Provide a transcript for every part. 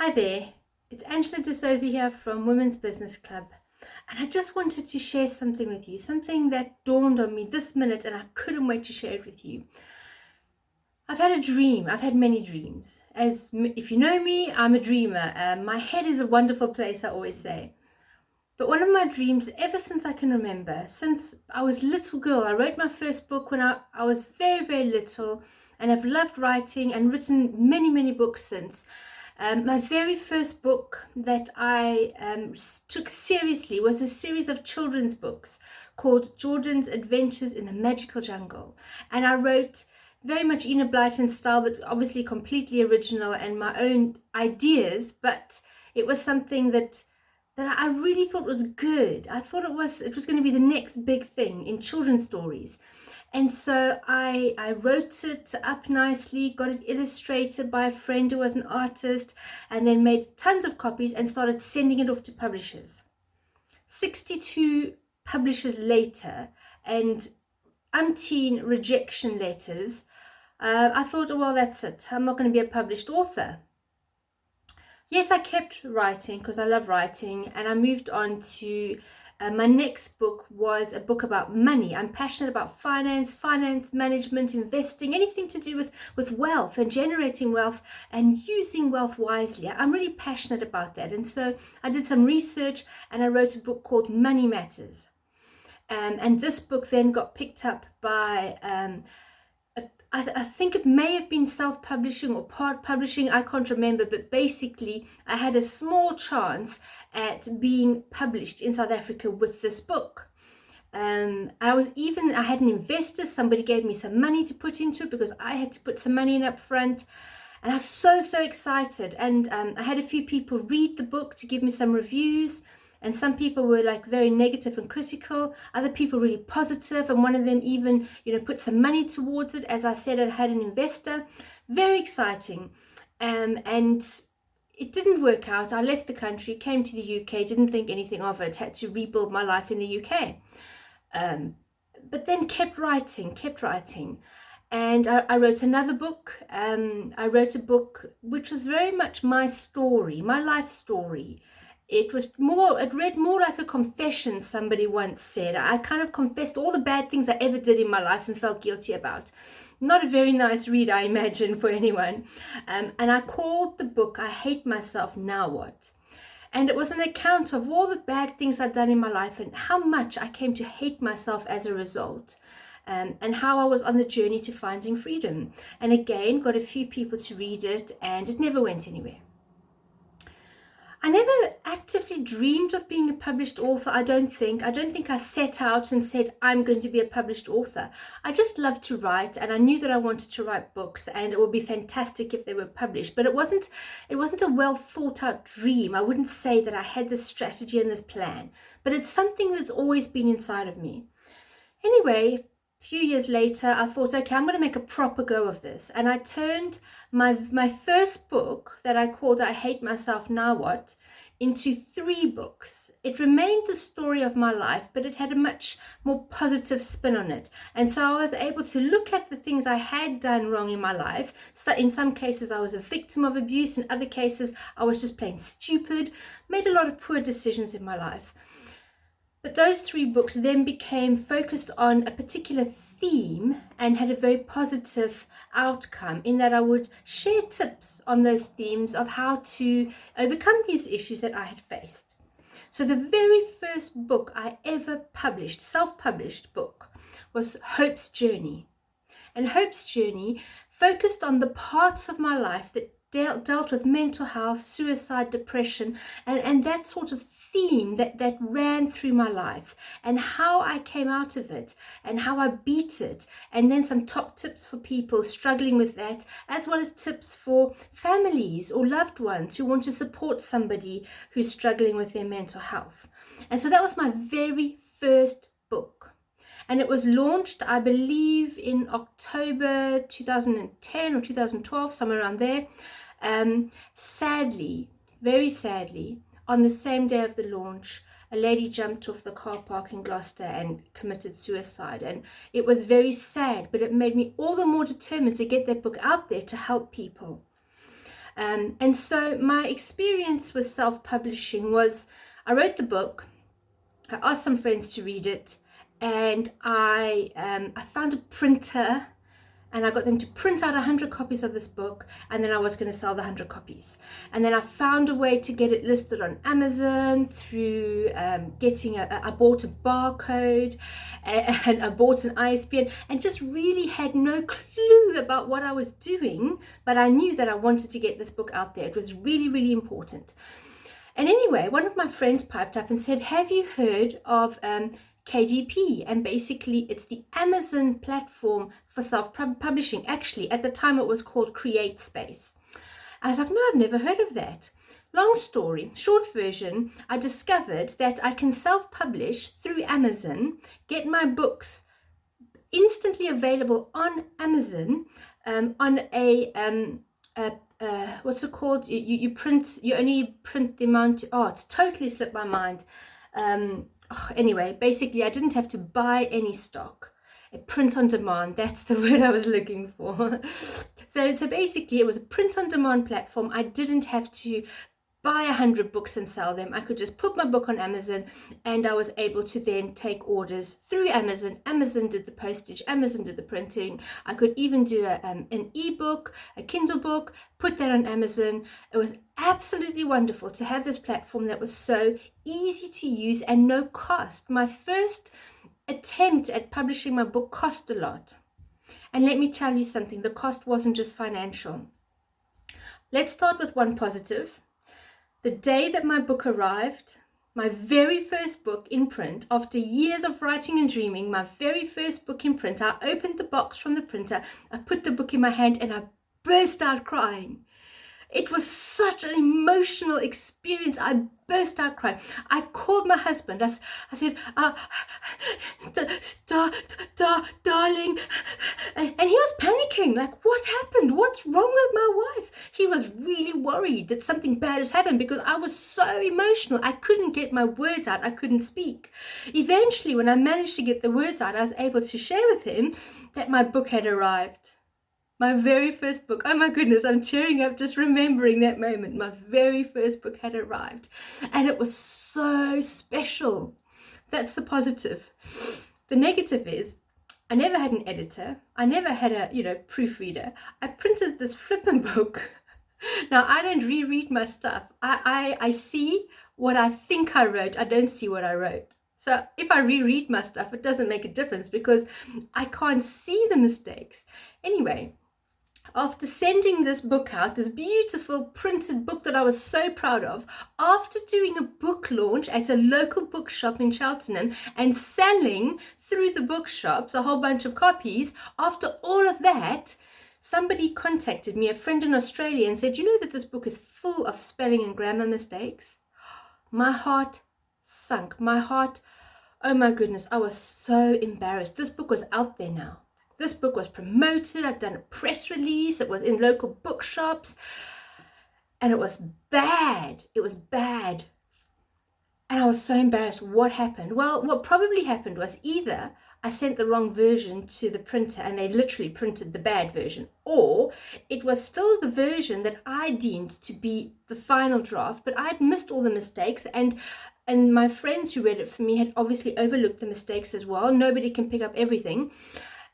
Hi there, it's Angela D'Souza here from Women's Business Club, and I just wanted to share something with you, something that dawned on me this minute, and I couldn't wait to share it with you. I've had a dream. I've had many dreams. If you know me, I'm a dreamer. My head is a wonderful place, I always say. But one of my dreams, ever since I can remember, since I was a little girl, I wrote my first book when I was very, very little, and I've loved writing and written many, many books since. My very first book that I took seriously was a series of children's books called Jordan's Adventures in the Magical Jungle. And I wrote very much Enid Blyton style, but obviously completely original and my own ideas, but it was something that I really thought was good. I thought it was going to be the next big thing in children's stories. And so I wrote it up nicely, got it illustrated by a friend who was an artist, and then made tons of copies and started sending it off to publishers. 62 publishers later and umpteen rejection letters, I thought, oh, well, that's it. I'm not going to be a published author. Yet I kept writing because I love writing, and I moved on to my next book was a book about money. I'm passionate about finance management, investing, anything to do with wealth and generating wealth and using wealth wisely. I'm really passionate about that. And so I did some research and I wrote a book called Money Matters. And this book then got picked up by I think it may have been self-publishing or part publishing, I can't remember, but basically I had a small chance at being published in South Africa with this book. I had an investor, somebody gave me some money to put into it because I had to put some money in up front. And I was so excited. And I had a few people read the book to give me some reviews. And some people were like very negative and critical, other people really positive, and one of them even, put some money towards it. As I said, I had an investor. Very exciting. And it didn't work out. I left the country, came to the UK, didn't think anything of it, had to rebuild my life in the UK. But then kept writing. And I wrote another book. I wrote a book which was very much my story, my life story. It read more like a confession, somebody once said. I kind of confessed all the bad things I ever did in my life and felt guilty about. Not a very nice read, I imagine, for anyone. And I called the book, I Hate Myself, Now What? And it was an account of all the bad things I'd done in my life and how much I came to hate myself as a result. And how I was on the journey to finding freedom. And again, got a few people to read it, and it never went anywhere. I never actively dreamed of being a published author, I don't think. I don't think I set out and said, I'm going to be a published author. I just loved to write, and I knew that I wanted to write books, and it would be fantastic if they were published. But it wasn't a well thought out dream. I wouldn't say that I had this strategy and this plan, but it's something that's always been inside of me. Anyway, a few years later, I thought, okay, I'm going to make a proper go of this. And I turned my first book that I called I Hate Myself, Now What? Into 3 books. It remained the story of my life, but it had a much more positive spin on it. And so I was able to look at the things I had done wrong in my life. So in some cases, I was a victim of abuse. In other cases, I was just plain stupid, made a lot of poor decisions in my life. But those 3 books then became focused on a particular theme and had a very positive outcome in that I would share tips on those themes of how to overcome these issues that I had faced. So the very first book I ever published, self-published book, was Hope's Journey. And Hope's Journey focused on the parts of my life that dealt with mental health, suicide, depression, and that sort of theme that ran through my life, and how I came out of it and how I beat it, and then some top tips for people struggling with that, as well as tips for families or loved ones who want to support somebody who's struggling with their mental health. And so that was my very first book. And it was launched, I believe, in October 2010 or 2012, somewhere around there. Sadly, very sadly, on the same day of the launch, a lady jumped off the car park in Gloucester and committed suicide. And it was very sad, but it made me all the more determined to get that book out there to help people. And so my experience with self-publishing was, I wrote the book, I asked some friends to read it, and I found a printer, and I got them to print out 100 copies of this book, and then I was going to sell the 100 copies. And then I found a way to get it listed on Amazon through I bought a barcode, and I bought an ISBN, and just really had no clue about what I was doing, but I knew that I wanted to get this book out there. It was really, really important. And anyway, one of my friends piped up and said, have you heard of KDP? And basically it's the Amazon platform for self-publishing. Actually, at the time it was called Create Space. I was like, no, I've never heard of that. Long story, short version, I discovered that I can self-publish through Amazon, get my books instantly available on Amazon, on what's it called? You only print the amount. Oh, it's totally slipped my mind. Anyway, basically, I didn't have to buy any stock. A print on demand. That's the word I was looking for. So basically, it was a print on demand platform. I didn't have to buy 100 books and sell them. I could just put my book on Amazon, and I was able to then take orders through Amazon. Amazon did the postage, Amazon did the printing. I could even do an ebook, a Kindle book, put that on Amazon. It was absolutely wonderful to have this platform that was so easy to use and no cost. My first attempt at publishing my book cost a lot. And let me tell you something, the cost wasn't just financial. Let's start with one positive. The day that my book arrived, my very first book in print, after years of writing and dreaming, my very first book in print, I opened the box from the printer, I put the book in my hand, and I burst out crying. It was such an emotional experience. I burst out crying. I called my husband. I said, darling. And he was panicking. Like, what happened? What's wrong with my wife? He was really worried that something bad has happened because I was so emotional. I couldn't get my words out. I couldn't speak. Eventually, when I managed to get the words out, I was able to share with him that my book had arrived. My very first book. Oh my goodness, I'm tearing up just remembering that moment. My very first book had arrived, and it was so special. That's the positive. The negative is I never had an editor. I never had a, proofreader. I printed this flippin' book. Now, I don't reread my stuff. I see what I think I wrote. I don't see what I wrote. So if I reread my stuff, it doesn't make a difference because I can't see the mistakes. Anyway, after sending this book out, this beautiful printed book that I was so proud of, after doing a book launch at a local bookshop in Cheltenham and selling through the bookshops a whole bunch of copies, after all of that, somebody contacted me, a friend in Australia, and said, you know that this book is full of spelling and grammar mistakes? My heart sunk. My heart, oh my goodness, I was so embarrassed. This book was out there now. This book was promoted. I'd done a press release. It was in local bookshops. And it was bad. It was bad. And I was so embarrassed. What happened? Well, what probably happened was either I sent the wrong version to the printer and they literally printed the bad version, or it was still the version that I deemed to be the final draft, but I'd missed all the mistakes, and my friends who read it for me had obviously overlooked the mistakes as well. Nobody can pick up everything.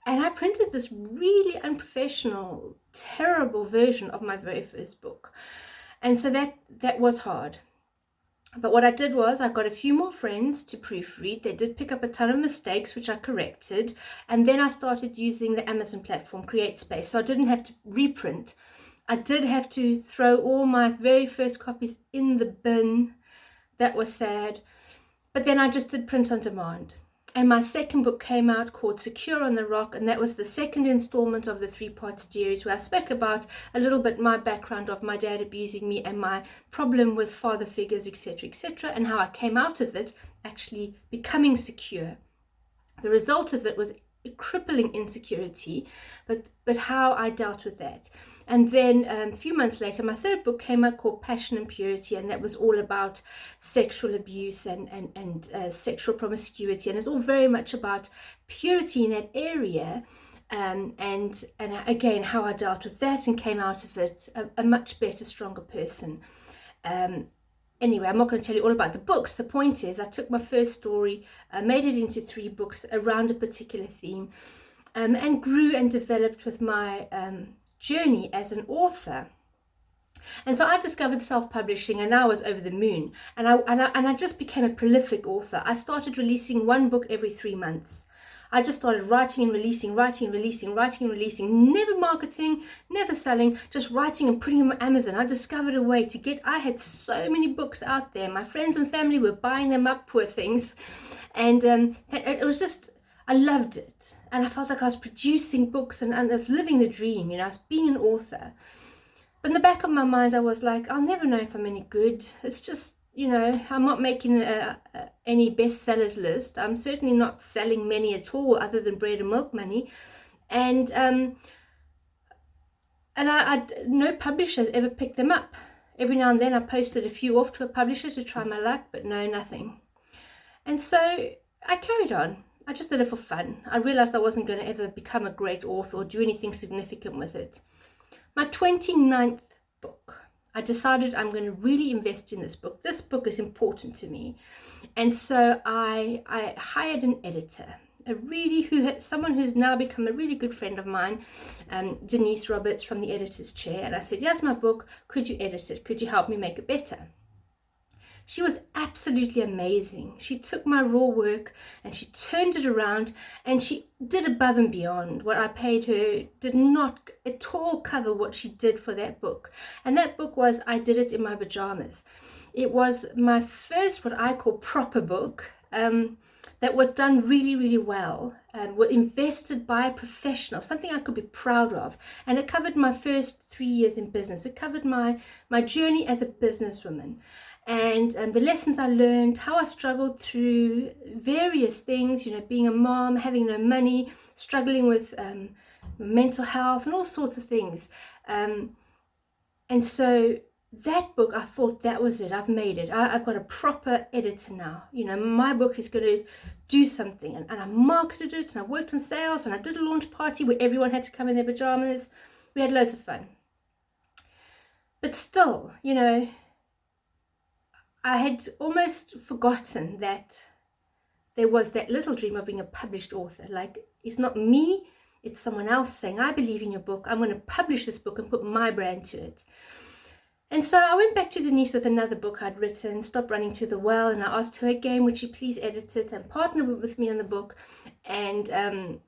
And I printed this really unprofessional, terrible version of my very first book. And so that was hard. But what I did was I got a few more friends to proofread. They did pick up a ton of mistakes, which I corrected. And then I started using the Amazon platform, Create Space. So I didn't have to reprint. I did have to throw all my very first copies in the bin. That was sad. But then I just did print on demand. And my second book came out called Secure on the Rock, and that was the second installment of the 3-part series where I spoke about a little bit my background of my dad abusing me and my problem with father figures, etc., and how I came out of it actually becoming secure. The result of it was a crippling insecurity, but how I dealt with that. And then a few months later, my third book came out called Passion and Purity, and that was all about sexual abuse and sexual promiscuity. And it's all very much about purity in that area. again, how I dealt with that and came out of it a much better, stronger person. Anyway, I'm not going to tell you all about the books. The point is, I took my first story, made it into 3 books around a particular theme, and grew and developed with my journey as an author. And so I discovered self-publishing, and I was over the moon. And I just became a prolific author. I started releasing 1 book every 3 months. I just started writing and releasing, never marketing, never selling, just writing and putting them on Amazon. I discovered a way to I had so many books out there. My friends and family were buying them up, poor things. And it was just, I loved it. And I felt like I was producing books and I was living the dream, I was being an author. But in the back of my mind, I was like, I'll never know if I'm any good. It's just, I'm not making any bestsellers list. I'm certainly not selling many at all, other than bread and milk money. And no publishers ever picked them up. Every now and then I posted a few off to a publisher to try my luck, but no, nothing. And so I carried on. I just did it for fun. I realized I wasn't going to ever become a great author or do anything significant with it. My 29th book, I decided I'm going to really invest in this book. This book is important to me. And so I hired an editor, someone who's now become a really good friend of mine, Denise Roberts from the editor's chair. And I said, here's my book. Could you edit it? Could you help me make it better? She was absolutely amazing. She took my raw work and she turned it around, and she did above and beyond. What I paid her did not at all cover what she did for that book. And that book was I Did It in My Pajamas. It was my first, what I call proper book, that was done really, really well, and were invested by a professional, something I could be proud of. And it covered my first 3 years in business. It covered my journey as a businesswoman. And the lessons I learned, how I struggled through various things, being a mom, having no money, struggling with mental health and all sorts of things. And so that book, I thought that was it. I've made it. I've got a proper editor now. My book is going to do something. And I marketed it, and I worked on sales, and I did a launch party where everyone had to come in their pajamas. We had loads of fun. But still, I had almost forgotten that there was that little dream of being a published author. Like, it's not me, it's someone else saying, I believe in your book, I'm going to publish this book and put my brand to it. And so I went back to Denise with another book I'd written, Stop Running to the Well, and I asked her again, would she please edit it and partner with me on the book. And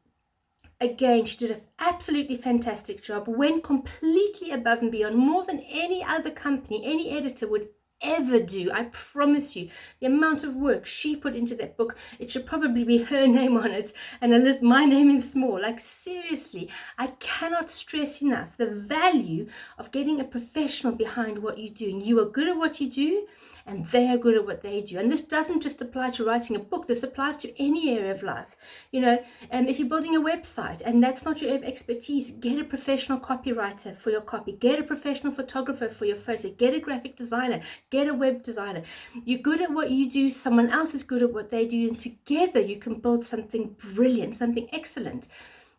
again, she did an absolutely fantastic job, went completely above and beyond, more than any other company, any editor would ever do. I promise you, the amount of work she put into that book, it should probably be her name on it and my name in small. Like, seriously, I cannot stress enough the value of getting a professional behind what you're doing. You are good at what you do, and they are good at what they do. And this doesn't just apply to writing a book. This applies to any area of life. If you're building a website and that's not your expertise, get a professional copywriter for your copy. Get a professional photographer for your photo. Get a graphic designer. Get a web designer. You're good at what you do. Someone else is good at what they do. And together you can build something brilliant, something excellent.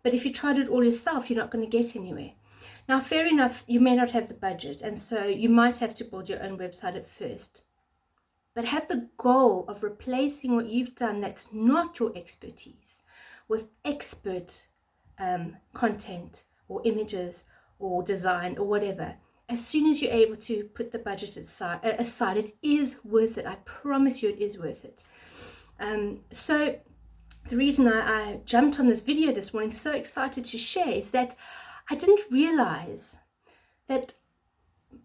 But if you tried it all yourself, you're not going to get anywhere. Now, fair enough, you may not have the budget. And so you might have to build your own website at first. But have the goal of replacing what you've done that's not your expertise with expert content or images or design or whatever. As soon as you're able to put the budget aside, it is worth it. I promise you it is worth it. So the reason I jumped on this video this morning, so excited to share, is that I didn't realize that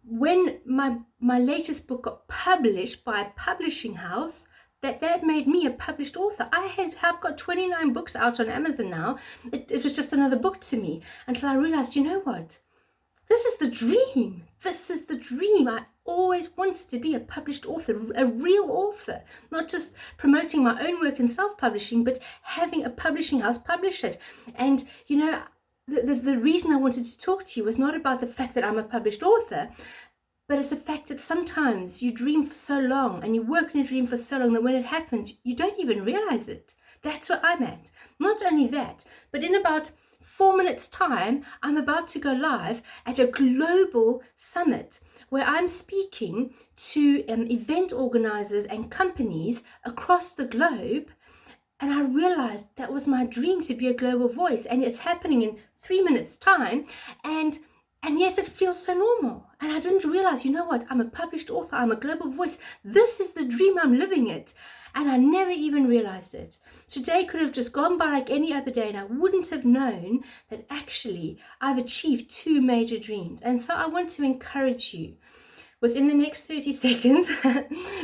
when my latest book got published by a publishing house, that made me a published author. I've got 29 books out on Amazon now. It was just another book to me, until I realized, you know what? This is the dream. This is the dream. I always wanted to be a published author, a real author, not just promoting my own work in self-publishing, but having a publishing house publish it. And, the reason I wanted to talk to you was not about the fact that I'm a published author, but it's the fact that sometimes you dream for so long and you work in a dream for so long that when it happens, you don't even realize it. That's where I'm at. Not only that, but in about 4 minutes time, I'm about to go live at a global summit where I'm speaking to event organizers and companies across the globe. And I realized that was my dream, to be a global voice, and it's happening in 3 minutes time, and yet it feels so normal. And I didn't realize, you know what, I'm a published author, I'm a global voice, this is the dream, I'm living it. And I never even realized it. Today could have just gone by like any other day, and I wouldn't have known that actually I've achieved 2 major dreams. And so I want to encourage you within the next 30 seconds,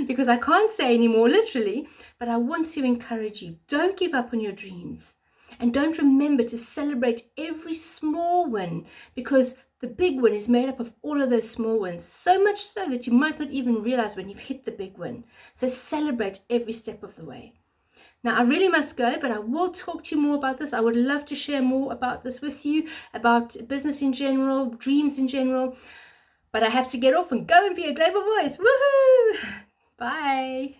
because I can't say anymore literally, but I want to encourage you, don't give up on your dreams. And don't remember to celebrate every small win, because the big win is made up of all of those small wins, so much so that you might not even realize when you've hit the big win. So celebrate every step of the way. Now, I really must go, but I will talk to you more about this. I would love to share more about this with you, about business in general, dreams in general. But I have to get off and go and be a global voice. Woohoo! Bye.